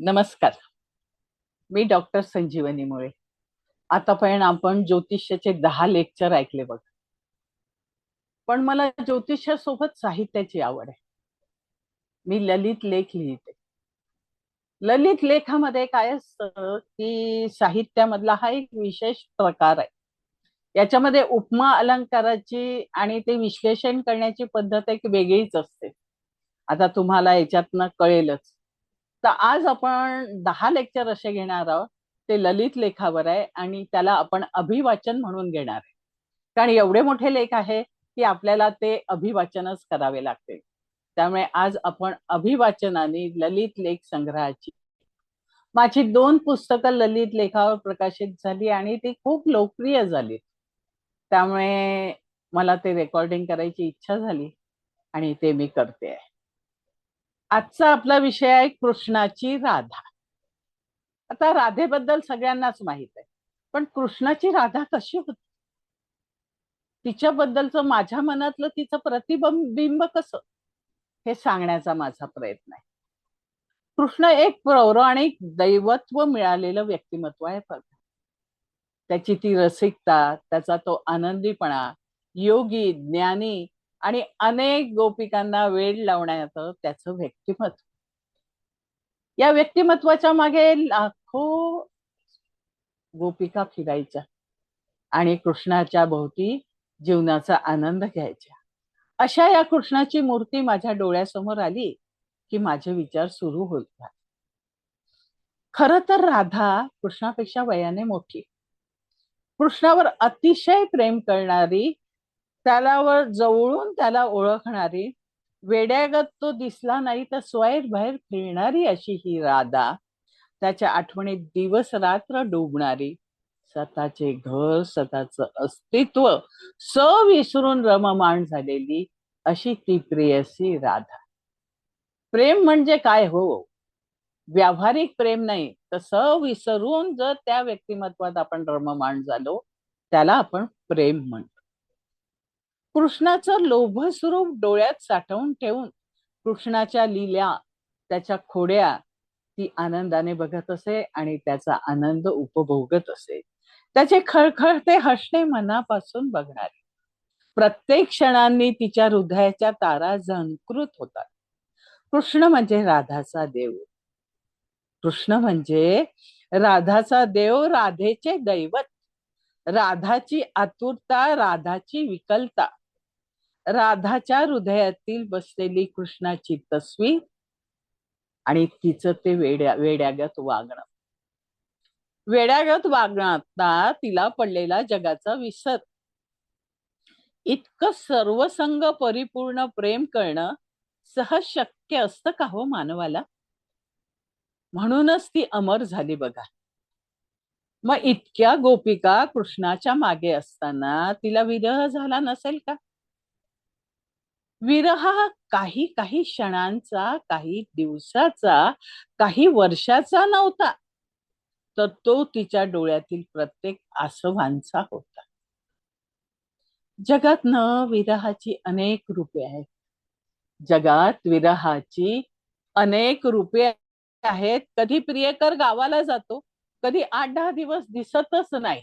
नमस्कार. मी डॉक्टर संजीवनी मुळे. आतापर्यंत आपण ज्योतिष्याचे 10 लेक्चर ऐकले बघ. पण मला ज्योतिषासोबत साहित्याची आवड आहे. मी ललित लेख लिहिते. ललित लेखामध्ये काय असतं की साहित्यामधला हा एक विशेष प्रकार आहे. याच्यामध्ये उपमा अलंकाराची आणि ते विश्लेषण करण्याची पद्धत एक वेगळीच असते. आता तुम्हाला याच्यातनं कळेलच. तर आज आपण 10 लेक्चर असे घेणार आहोत. ते ललित लेखावर आहे आणि त्याला आपण अभिवाचन म्हणून घेणार आहे. कारण एवढे मोठे लेख आहे की आपल्याला ते अभिवाचनच करावे लागते. त्यामुळे आज आपण अभिवाचनाने ललित लेख संग्रहाची माझी 2 पुस्तकं ललित लेखावर प्रकाशित झाली आणि ती खूप लोकप्रिय झाली. त्यामुळे मला ते रेकॉर्डिंग करायची इच्छा झाली आणि ते मी करते. आजचा आपला विषय आहे कृष्णाची राधा. आता राधेबद्दल सगळ्यांनाच माहित आहे, पण कृष्णाची राधा कशी होती, तिच्याबद्दलचं माझ्या मनातलं तिचं प्रतिबिंब कसं, हे सांगण्याचा माझा प्रयत्न आहे. कृष्ण एक पौराणिक दैवत्व मिळालेलं व्यक्तिमत्व आहे. त्याची ती रसिकता, त्याचा तो आनंदीपणा, योगी, ज्ञानी आणि अनेक गोपिकांना वेड लावण्याचं त्याचं व्यक्तिमत्व. या व्यक्तिमत्वाच्या मागे लाखो गोपिका फिरायच्या आणि कृष्णाच्या भोवती जीवनाचा आनंद घ्यायच्या. अशा या कृष्णाची मूर्ती माझ्या डोळ्यासमोर आली की माझे विचार सुरू होतात. खर तर राधा कृष्णापेक्षा वयाने मोठी, कृष्णावर अतिशय प्रेम करणारी, त्याला जवळून त्याला ओळखणारी, वेड्यागत तो दिसला नाही तर स्वैर बाहेर फिरणारी अशी ही राधा, त्याच्या आठवणीत दिवस रात्र डुबणारी, स्वतःचे घर, स्वतःच अस्तित्व विसरून रममाण झालेली अशी ती प्रेयसी राधा. प्रेम म्हणजे काय हो? व्यावहारिक प्रेम नाही, तर विसरून जर त्या व्यक्तिमत्वात आपण रममाण झालो त्याला आपण प्रेम म्हणतो. कृष्णाचं लोभ स्वरूप डोळ्यात साठवून ठेवून कृष्णाच्या लीला, त्याच्या खोड्या ती आनंदाने बघत असे आणि त्याचा आनंद उपभोगत असे. त्याचे खळखळते हसणे मनापासून बघणारे, प्रत्येक क्षणांनी तिच्या हृदयाच्या तारा झंकृत होतात. कृष्ण म्हणजे राधाचा देव. कृष्ण म्हणजे राधाचा देव, राधेचे दैवत, राधाची आतुरता, राधाची विकलता, राधाच्या हृदयातील बसलेली कृष्णाची तस्वीर आणि तिचं ते वेड्यागत वागणं. वेड्यागत वागणता तिला पडलेला जगाचा विसर. इतकं सर्वसंग परिपूर्ण प्रेम करणं सहज शक्य असतं का हो मानवाला? म्हणूनच ती अमर झाली बघा. मग इतक्या गोपिका कृष्णाच्या मागे असताना तिला विरह झाला नसेल का? विरह काही काही क्षणांचा, काही दिवसाचा, काही वर्षाचा नव्हता, तर तो तिच्या डोळ्यातील प्रत्येक आसवांचा होता. जगात विरहाची अनेक रूपे आहेत. जगात विरहाची अनेक रूपे आहेत. कधी प्रियकर गावाला जातो, कधी 8-10 दिवस दिसतच नाही,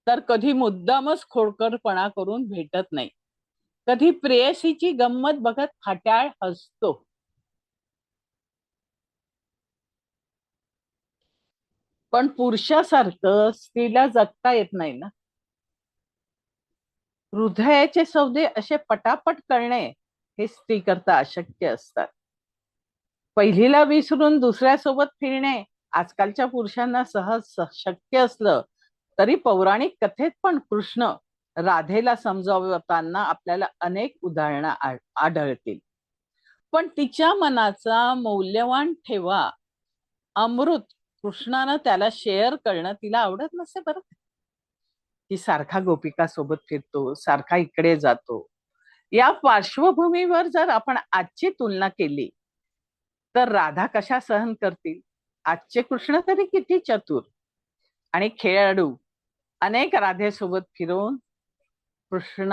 तर कधी मुद्दामच खोडकरपणा करून भेटत नाही, कधी प्रेयसीची गंमत बघत खट्याळ हसतो. पण पुरुषासारखं स्त्रीला जगता येत नाही ना. हृदयाचे सौदे असे पटापट करणे हे स्त्री करता अशक्य असतात. पहिलीला विसरून दुसऱ्यासोबत फिरणे आजकालच्या पुरुषांना सहज शक्य असलं तरी पौराणिक कथेत पण कृष्ण राधेला समजावताना आपल्याला अनेक उदाहरणं आढळतील. पण तिच्या मनाचा मौल्यवान ठेवा अमृत कृष्णानं त्याला शेअर करणं तिला आवडत नसे बरं. ती सारखा गोपिका सोबत फिरतो, सारखा इकडे जातो. या पार्श्वभूमीवर जर आपण आजची तुलना केली तर राधा कशा सहन करतील? आजचे कृष्ण तरी किती चतुर आणि खेळाडू. अनेक राधेसोबत फिरून कृष्ण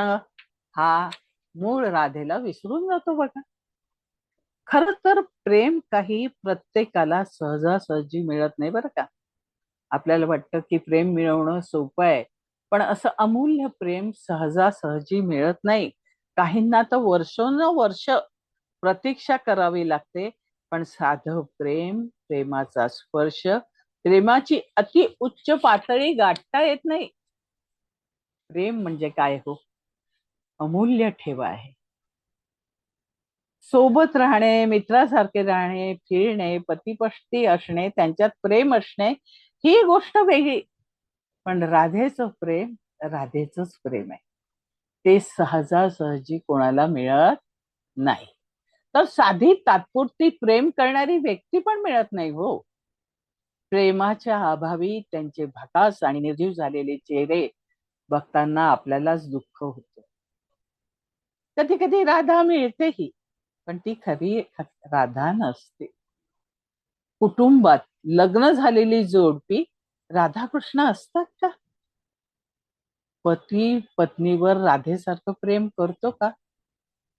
हा मूळ राधेला विसरून जातो बघा. खर तर प्रेम काही प्रत्येकाला सहजासहजी मिळत नाही बरं का. आपल्याला वाटतं की प्रेम मिळवणं सोपं आहे, पण असं अमूल्य प्रेम सहजासहजी मिळत नाही. काहींना तर वर्षोनवर्ष प्रतीक्षा करावी लागते. पण साधं प्रेम, प्रेमाचा स्पर्श, प्रेमाची अति उच्च पातळी गाठता येत नाही. प्रेम म्हणजे काय हो? अमूल्य ठेवा आहे. सोबत राहणे, मित्रासारखे राहणे, फिरणे, पतीपत्नी असणे, त्यांच्यात प्रेम असणे, ही गोष्ट वेगळी. पण राधेचं प्रेम राधेचंच प्रेम आहे. ते सहजासहजी कोणाला मिळत नाही. तर साधी तात्पुरती प्रेम करणारी व्यक्ती पण मिळत नाही हो. प्रेमाच्या अभावी त्यांचे भकास आणि निर्जीव झालेले चेहरे बघताना आपल्यालाच दुःख होतं. कधी कधी राधा मिळतेही, पण ती खरी राधा नसते. कुटुंबात लग्न झालेली जोडपी राधाकृष्ण असतात का? पती पत्नीवर राधेसारखं प्रेम करतो का?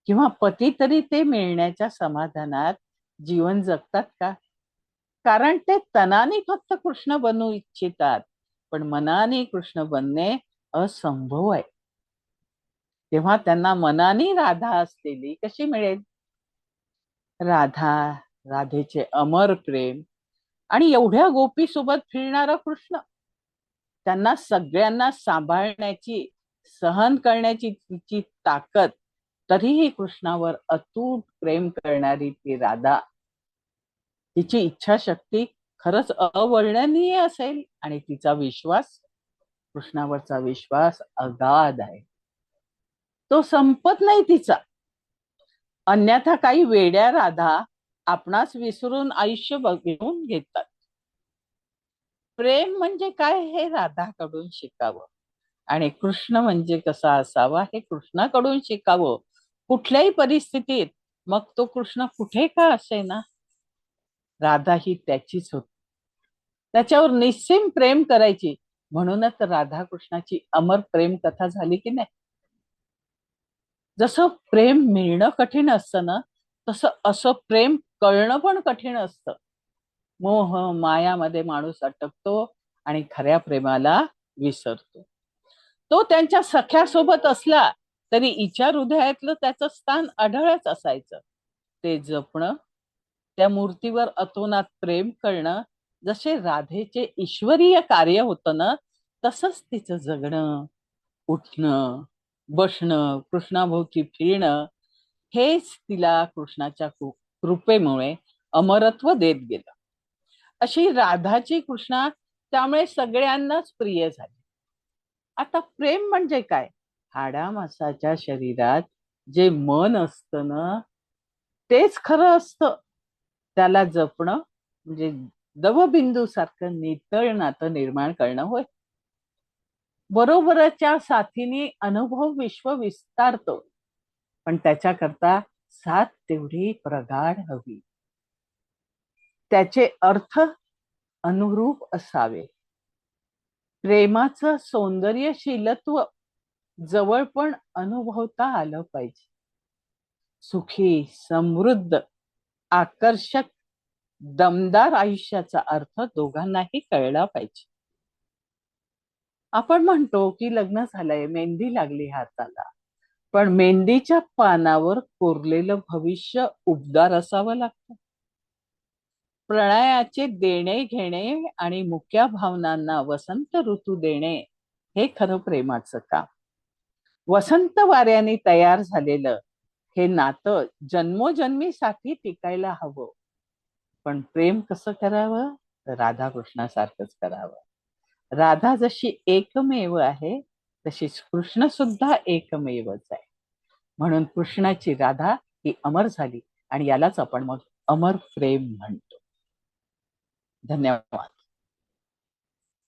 किंवा पती तरी ते मिळण्याच्या समाधानात जीवन जगतात का? कारण ते तनाने फक्त कृष्ण बनू इच्छितात, पण मनाने कृष्ण बनणे असंभव आहे. तेव्हा त्यांना मनाने राधा असलेली कशी मिळेल? राधा, राधेचे अमर प्रेम आणि एवढ्या गोपी सोबत फिरणारा कृष्ण, त्यांना सगळ्यांना सांभाळण्याची, सहन करण्याची तिची ताकद, तरीही कृष्णावर अतूट प्रेम करणारी ती राधा, तिची इच्छाशक्ती खरंच अवर्णनीय असेल. आणि तिचा विश्वास, कृष्णावरचा विश्वास अगाध आहे. तो संपत नाही तिचा. अन्यथा काही वेड्या राधा आपणास विसरून आयुष्य बघून घेतात. प्रेम म्हणजे काय हे राधाकडून शिकावं, आणि कृष्ण म्हणजे कसा असावा हे कृष्णाकडून शिकावं. कुठल्याही परिस्थितीत, मग तो कृष्ण कुठे का असेना, राधा ही त्याचीच होती. त्याच्यावर निस्सीम प्रेम करायची. म्हणूनच राधाकृष्णाची अमर प्रेम कथा झाली की नाही. जसं प्रेम मिळणं कठीण असतं ना, तसं असं प्रेम कळणं पण कठीण असतं. मोह मायामध्ये माणूस अटकतो आणि खऱ्या प्रेमाला विसरतो. तो त्यांच्या सख्यासोबत असला तरी हिच्या हृदयातलं त्याचं स्थान अढळच असायचं. ते जपणं, त्या मूर्तीवर अतोनात प्रेम करणं, जसे राधेचे ईश्वरीय कार्य होतं ना, तसंच तिचं जगणं, उठणं, बसणं, कृष्णाभोवती फिरणं, हेच तिला कृष्णाच्या कृपेमुळे अमरत्व देत गेलं. अशी राधाची कृष्णा त्यामुळे सगळ्यांनाच प्रिय झाली. आता प्रेम म्हणजे काय? हाडामासाच्या शरीरात जे मन असतं ना, तेच खरं असतं. त्याला जपणं म्हणजे दवबिंदू सारखं नितळ नातं निर्माण करणं होय. बरोबरच्या साथीने अनुभव विश्व विस्तारतो, पण त्याच्याकरता साथ तेवढी प्रगाढ हवी. त्याचे अर्थ अनुरूप असावे. प्रेमाचं सौंदर्यशीलत्व जवळ पण अनुभवता आलं पाहिजे. सुखी, समृद्ध, आकर्षक, दमदार आयुष्याचा अर्थ दोघांनाही कळला पाहिजे. आपण म्हणतो की लग्न झालंय, मेहंदी लागली हाताला, पण मेहंदीच्या पानावर कोरलेलं भविष्य उबदार असावं लागतं. प्रणयाचे देणे घेणे आणि मुक्या भावनांना वसंत ऋतू देणे, हे खरं प्रेमाचं काम. वसंत वाऱ्याने तयार झालेलं हे नातं जन्मोजन्मीसाठी टिकायला हवं. पण प्रेम कसं करावं? राधाकृष्णासारखंच करावं. राधा जशी एकमेव आहे, तशीच कृष्ण सुद्धा एकमेवच आहे. म्हणून कृष्णाची राधा ही अमर झाली, आणि यालाच आपण मग अमर प्रेम म्हणतो. धन्यवाद.